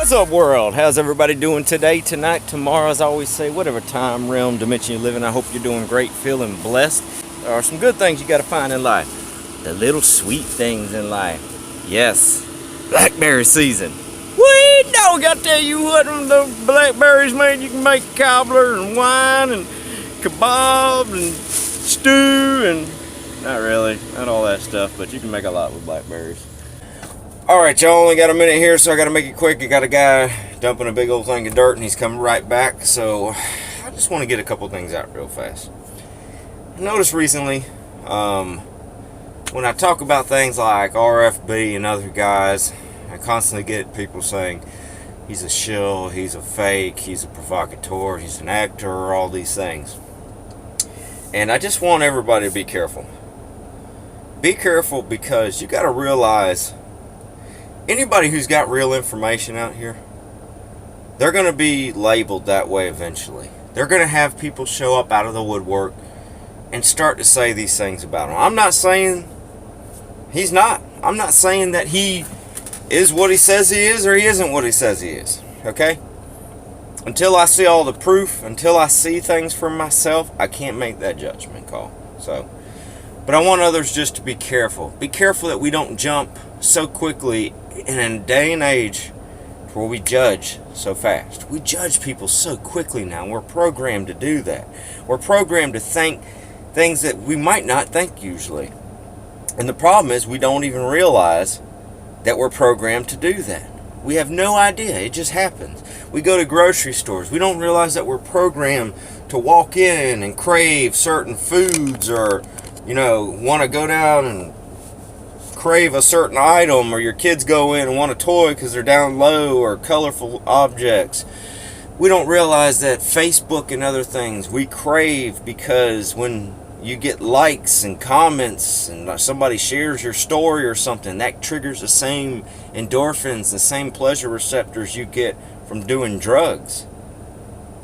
What's up, world? How's everybody doing today, tonight, tomorrow? As I always say, whatever time, realm, dimension you live in, I hope you're doing great, feeling blessed. There are some good things you got to find in life. The little sweet things in life. Yes, blackberry season. We dog, I tell you what, the blackberries, man, you can make cobbler and wine and kebab and stew and not really, not all that stuff, but you can make a lot with blackberries. Alright, y'all, only got a minute here, so I gotta make it quick. I got a guy dumping a big old thing of dirt and he's coming right back, so I just want to get a couple things out real fast. I noticed recently, when I talk about things like RFB and other guys, I constantly get people saying he's a shill, he's a fake, he's a provocateur, he's an actor, all these things. And I just want everybody to be careful. Be careful, because you gotta realize anybody who's got real information out here, they're going to be labeled that way eventually. They're going to have people show up out of the woodwork and start to say these things about him. I'm not saying he's not. I'm not saying that he is what he says he is or he isn't what he says he is. Okay? Until I see all the proof, until I see things for myself, I can't make that judgment call. But I want others just to be careful. Be careful that we don't jump so quickly in a day and age where we judge so fast. We judge people so quickly now. We're programmed to do that. We're programmed to think things that we might not think usually. And the problem is we don't even realize that we're programmed to do that. We have no idea. It just happens. We go to grocery stores. We don't realize that we're programmed to walk in and crave certain foods, or want to go down and crave a certain item, or your kids go in and want a toy because they're down low, or colorful objects. We don't realize that Facebook and other things we crave, because when you get likes and comments and somebody shares your story or something, that triggers the same endorphins, the same pleasure receptors you get from doing drugs.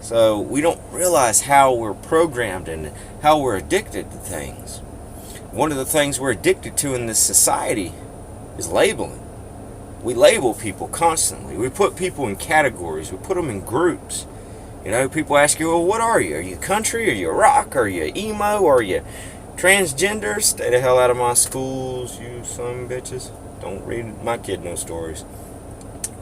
So we don't realize how we're programmed and how we're addicted to things. One of the things we're addicted to in this society is labeling. We label people constantly. We put people in categories. We put them in groups. People ask you, well, what are you? Are you country? Are you rock? Are you emo? Are you transgender? Stay the hell out of my schools, you son bitches. Don't read my kid no stories.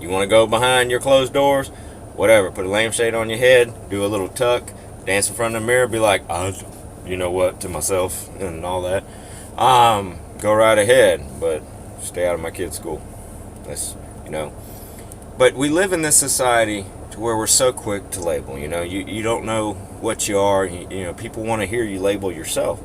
You want to go behind your closed doors? Whatever. Put a lampshade on your head. Do a little tuck. Dance in front of the mirror. Be like, you know what, to myself and all that. Go right ahead, but stay out of my kid's school. But we live in this society to where we're so quick to label. You don't know what you are. People want to hear you label yourself.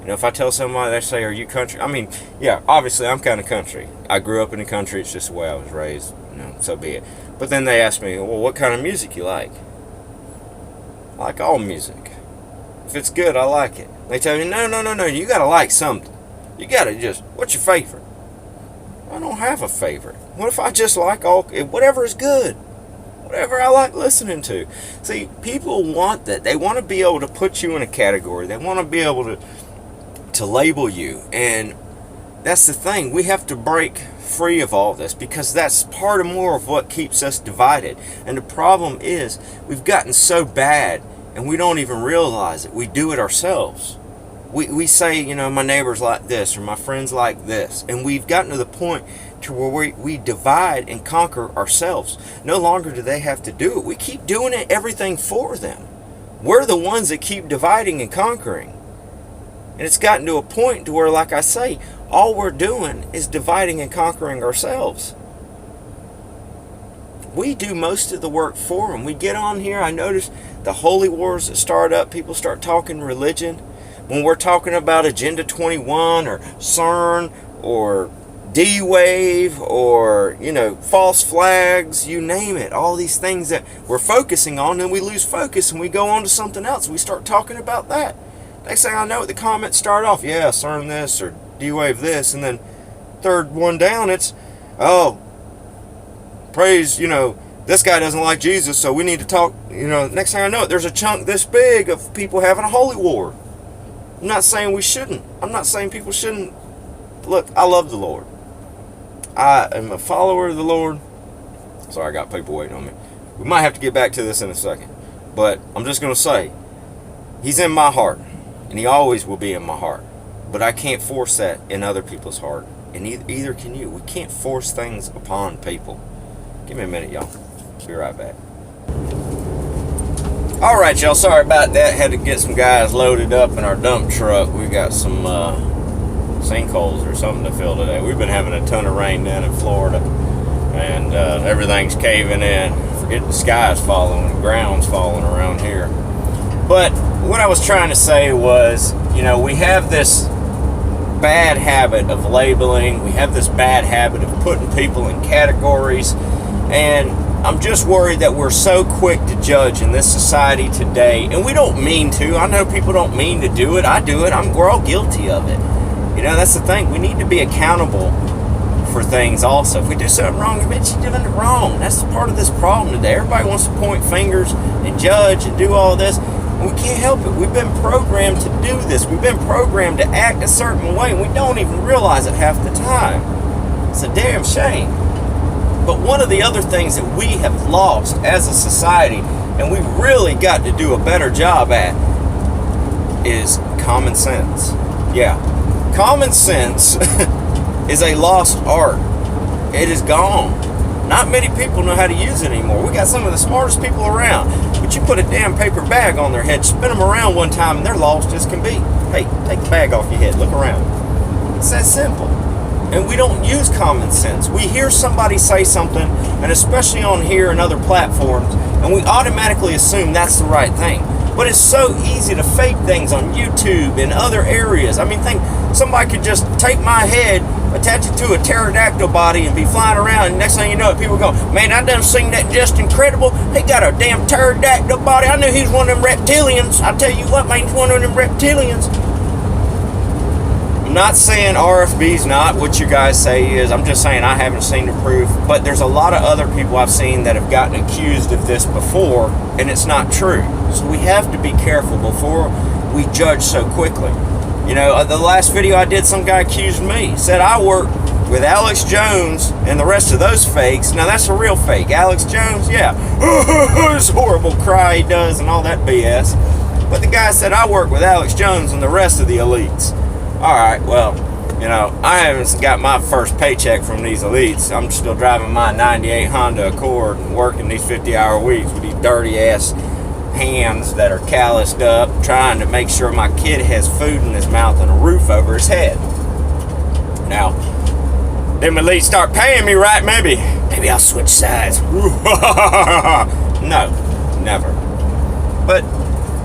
If I tell somebody, they say, are you country? I mean, yeah, obviously I'm kind of country. I grew up in the country. It's just the way I was raised. So be it. But then they ask me, well, what kind of music you like? I like all music. If it's good, I like it. They tell me, no, you gotta like something. You gotta what's your favorite? I don't have a favorite. What if I just like whatever is good? Whatever I like listening to. See, people want that. They want to be able to put you in a category. They want to be able to label you. And that's the thing. We have to break free of all this, because that's part of more of what keeps us divided. And the problem is we've gotten so bad and we don't even realize it. We do it ourselves. We say, my neighbor's like this, or my friend's like this. And we've gotten to the point to where we divide and conquer ourselves. No longer do they have to do it. We keep doing everything for them. We're the ones that keep dividing and conquering. And it's gotten to a point to where, like I say, all we're doing is dividing and conquering ourselves. We do most of the work for them. We get on here. I notice the holy wars that start up. People start talking religion. When we're talking about Agenda 21 or CERN or D-Wave or, false flags, you name it. All these things that we're focusing on, then we lose focus and we go on to something else. We start talking about that. Next thing I know, the comments start off, yeah, CERN this or D-Wave this. And then third one down, it's, praise, this guy doesn't like Jesus, so we need to talk. Next thing I know, there's a chunk this big of people having a holy war. I'm not saying we shouldn't. I'm not saying people shouldn't. Look, I love the Lord. I am a follower of the Lord. Sorry, I got people waiting on me. We might have to get back to this in a second. But I'm just going to say, he's in my heart. And he always will be in my heart. But I can't force that in other people's heart. And either can you. We can't force things upon people. Give me a minute, y'all. Be right back. Alright, y'all. Sorry about that. Had to get some guys loaded up in our dump truck. We got some sinkholes or something to fill today. We've been having a ton of rain down in Florida. And everything's caving in. Forget the sky's falling. The ground's falling around here. But what I was trying to say was, you know, we have this bad habit of labeling. We have this bad habit of putting people in categories. And I'm just worried that we're so quick to judge in this society today. And we don't mean to. I know people don't mean to do it. I do it. We're all guilty of it. You know, that's the thing. We need to be accountable for things also. If we do something wrong, admit you're doing it wrong. That's part of this problem today. Everybody wants to point fingers and judge and do all this. We can't help it. We've been programmed to do this. We've been programmed to act a certain way, and we don't even realize it half the time. It's a damn shame. But one of the other things that we have lost as a society, and we really got to do a better job at, is common sense. Yeah. Common sense is a lost art. It is gone. Not many people know how to use it anymore. We got some of the smartest people around. But you put a damn paper bag on their head, spin them around one time, and they're lost as can be. Hey, take the bag off your head. Look around. It's that simple. And we don't use common sense. We hear somebody say something, and especially on here and other platforms, and we automatically assume that's the right thing. But it's so easy to fake things on YouTube and other areas. I mean, think somebody could just take my head, attach it to a pterodactyl body, and be flying around. And next thing you know it, people go, man, I done seen that Just Incredible. He got a damn pterodactyl body. I knew he was one of them reptilians. I tell you what, man, he's one of them reptilians. I'm not saying RFB's not what you guys say he is. I'm just saying I haven't seen the proof. But there's a lot of other people I've seen that have gotten accused of this before, and it's not true. So we have to be careful before we judge so quickly. You know, the last video I did, some guy accused me. Said I work with Alex Jones and the rest of those fakes. Now that's a real fake. Alex Jones, yeah. This horrible cry he does and all that BS. But the guy said I work with Alex Jones and the rest of the elites. Alright, well, you know, I haven't got my first paycheck from these elites. I'm still driving my 98 Honda Accord and working these 50-hour weeks with these dirty-ass hands that are calloused up, trying to make sure my kid has food in his mouth and a roof over his head. Now, them elites start paying me right, maybe I'll switch sides. No, never. But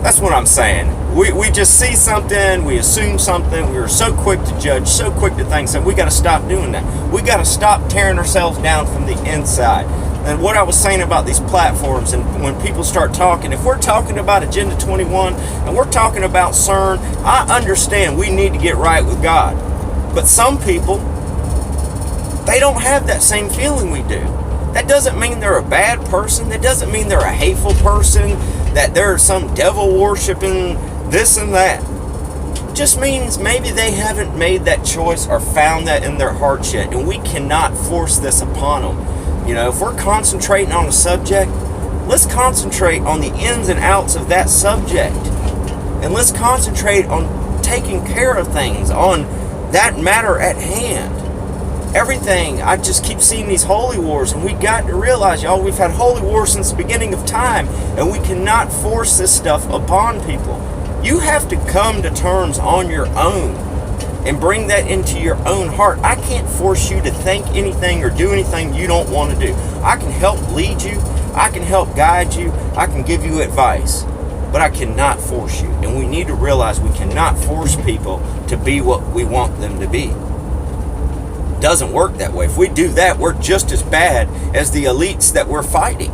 that's what I'm saying. We just see something, we assume something, we are so quick to judge, so quick to think something. We got to stop doing that. We got to stop tearing ourselves down from the inside. And what I was saying about these platforms, and when people start talking, if we're talking about Agenda 21 and we're talking about CERN, I understand we need to get right with God. But some people, they don't have that same feeling we do. That doesn't mean they're a bad person. That doesn't mean they're a hateful person, that they're some devil worshiping this and that. It just means maybe they haven't made that choice or found that in their hearts yet, and we cannot force this upon them. You know, if we're concentrating on a subject, let's concentrate on the ins and outs of that subject. And let's concentrate on taking care of things, on that matter at hand. Everything, I just keep seeing these holy wars, and we got to realize, y'all, we've had holy wars since the beginning of time, and we cannot force this stuff upon people. You have to come to terms on your own and bring that into your own heart. I can't force you to think anything or do anything you don't want to do. I can help lead you, I can help guide you, I can give you advice, but I cannot force you. And we need to realize we cannot force people to be what we want them to be. It doesn't work that way. If we do that, we're just as bad as the elites that we're fighting.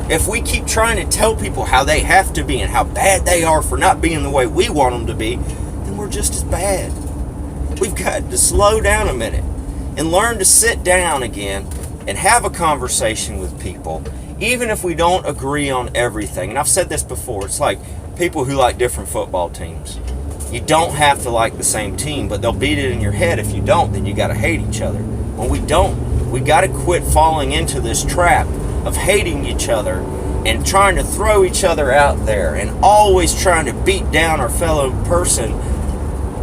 If we keep trying to tell people how they have to be and how bad they are for not being the way we want them to be, then we're just as bad. We've got to slow down a minute and learn to sit down again and have a conversation with people, even if we don't agree on everything. And I've said this before, it's like people who like different football teams. You don't have to like the same team, but they'll beat it in your head. If you don't, then you got to hate each other. Well, we don't. We got to quit falling into this trap of hating each other and trying to throw each other out there and always trying to beat down our fellow person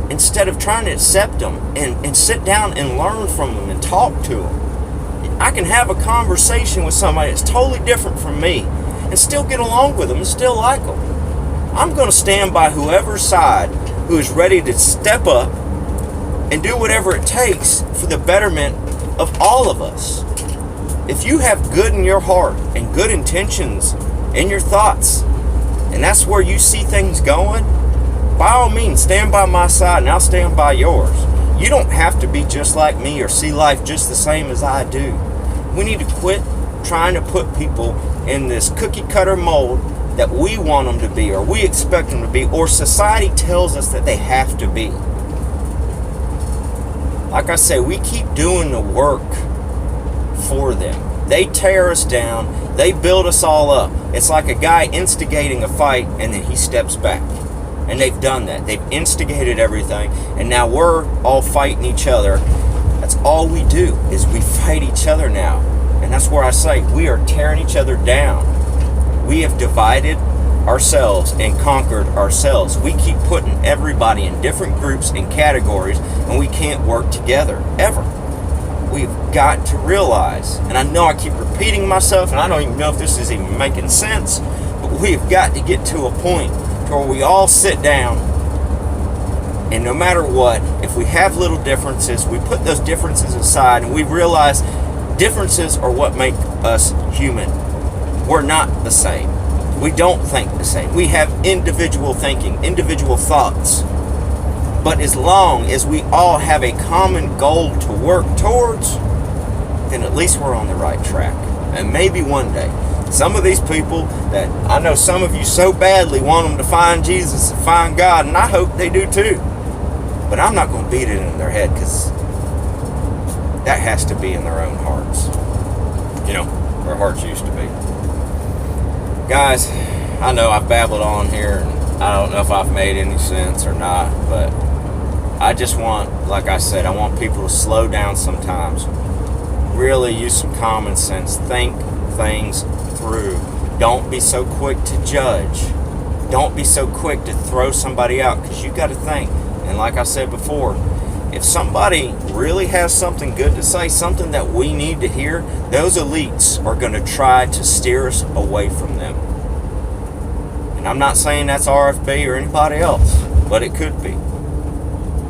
instead of trying to accept them and sit down and learn from them and talk to them. I can have a conversation with somebody that's totally different from me and still get along with them and still like them. I'm going to stand by whoever's side who is ready to step up and do whatever it takes for the betterment of all of us. If you have good in your heart and good intentions in your thoughts, and that's where you see things going, by all means, stand by my side and I'll stand by yours. You don't have to be just like me or see life just the same as I do. We need to quit trying to put people in this cookie cutter mold that we want them to be or we expect them to be or society tells us that they have to be. Like I say, we keep doing the work for them. They tear us down. They build us all up. It's like a guy instigating a fight and then he steps back. And they've done that. They've instigated everything. And now we're all fighting each other. That's all we do is we fight each other now. And that's where I say we are tearing each other down. We have divided ourselves and conquered ourselves. We keep putting everybody in different groups and categories and we can't work together ever. We've got to realize, and I know I keep repeating myself and I don't even know if this is even making sense, but we've got to get to a point where we all sit down and no matter what, if we have little differences, we put those differences aside and we realize differences are what make us human. We're not the same. We don't think the same. We have individual thinking, individual thoughts. But as long as we all have a common goal to work towards, then at least we're on the right track. And maybe one day, some of these people that I know some of you so badly want them to find Jesus and find God, and I hope they do too. But I'm not going to beat it in their head because that has to be in their own hearts. You know, where hearts used to be. Guys, I know I've babbled on here and I don't know if I've made any sense or not, but I just want, like I said, I want people to slow down sometimes. Really use some common sense. Think things through. Don't be so quick to judge. Don't be so quick to throw somebody out because you got to think. And like I said before, if somebody really has something good to say, something that we need to hear, those elites are going to try to steer us away from them. And I'm not saying that's RFB or anybody else, but it could be.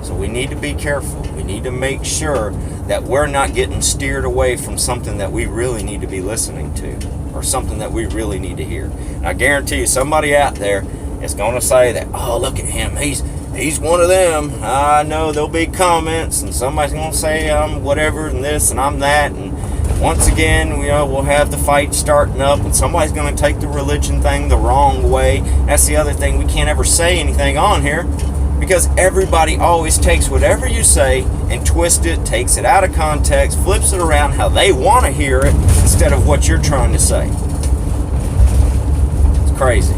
So we need to be careful. We need to make sure that we're not getting steered away from something that we really need to be listening to or something that we really need to hear. And I guarantee you somebody out there is going to say that, oh, look at him. He's one of them. I know there'll be comments and somebody's going to say I'm whatever and this and I'm that. And once again, we'll have the fight starting up and somebody's going to take the religion thing the wrong way. That's the other thing. We can't ever say anything on here because everybody always takes whatever you say and twists it, takes it out of context, flips it around how they want to hear it instead of what you're trying to say. It's crazy.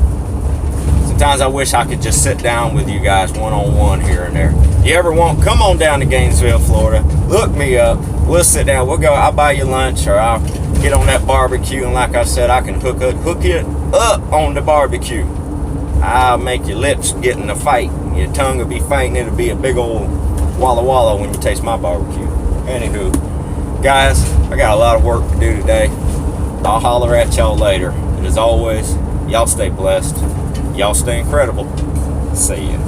Sometimes I wish I could just sit down with you guys one-on-one here and there. You ever want, come on down to Gainesville, Florida. Look me up. We'll sit down. We'll go. I'll buy you lunch or I'll get on that barbecue. And like I said, I can hook it up on the barbecue. I'll make your lips get in a fight. Your tongue will be faint. It'll be a big old walla walla when you taste my barbecue. Anywho, guys, I got a lot of work to do today. I'll holler at y'all later. And as always, y'all stay blessed. Y'all stay incredible. See ya.